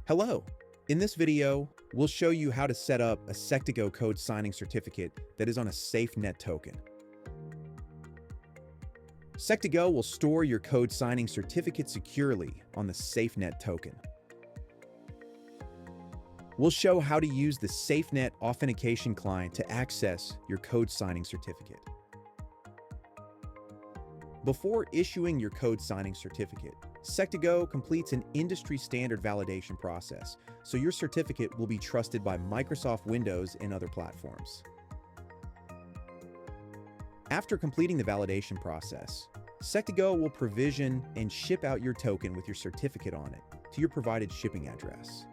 Hello! In this video, we'll show you how to set up a Sectigo Code Signing Certificate that is on a Safenet token. Sectigo will store your code signing certificate securely on the Safenet token. We'll show how to use the Safenet authentication client to access your code signing certificate. Before issuing your code signing certificate, Sectigo completes an industry-standard validation process, so your certificate will be trusted by Microsoft Windows and other platforms. After completing the validation process, Sectigo will provision and ship out your token with your certificate on it to your provided shipping address.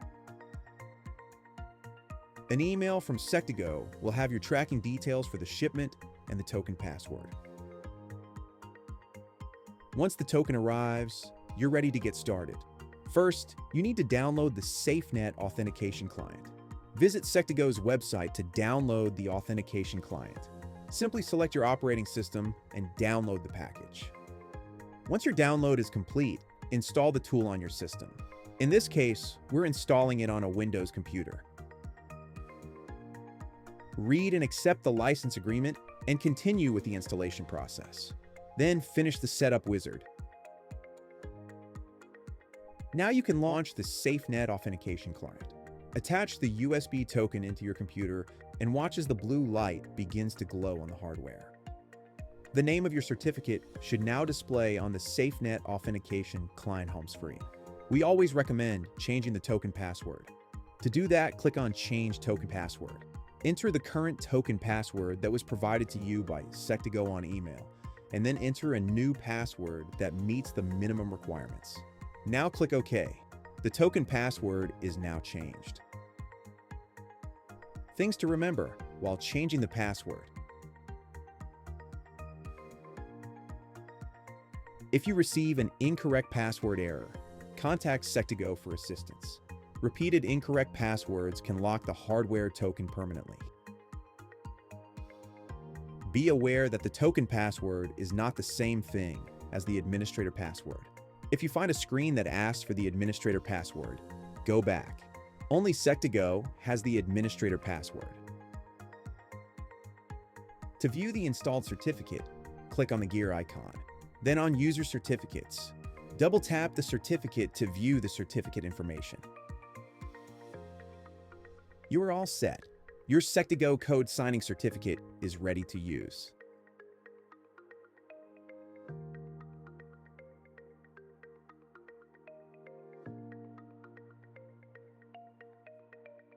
An email from Sectigo will have your tracking details for the shipment and the token password. Once the token arrives, you're ready to get started. First, you need to download the Safenet authentication client. Visit Sectigo's website to download the authentication client. Simply select your operating system and download the package. Once your download is complete, install the tool on your system. In this case, we're installing it on a Windows computer. Read and accept the license agreement and continue with the installation process. Then finish the setup wizard. Now you can launch the Safenet authentication client. Attach the USB token into your computer and watch as the blue light begins to glow on the hardware. The name of your certificate should now display on the Safenet authentication client home screen. We always recommend changing the token password. To do that, click on Change Token Password. Enter the current token password that was provided to you by Sectigo on email, and then enter a new password that meets the minimum requirements. Now click OK. The token password is now changed. Things to remember while changing the password. If you receive an incorrect password error, contact Sectigo for assistance. Repeated incorrect passwords can lock the hardware token permanently. Be aware that the token password is not the same thing as the administrator password. If you find a screen that asks for the administrator password, go back. Only Sectigo has the administrator password. To view the installed certificate, click on the gear icon. Then on User Certificates, double-tap the certificate to view the certificate information. You are all set. Your Sectigo Code Signing Certificate is ready to use.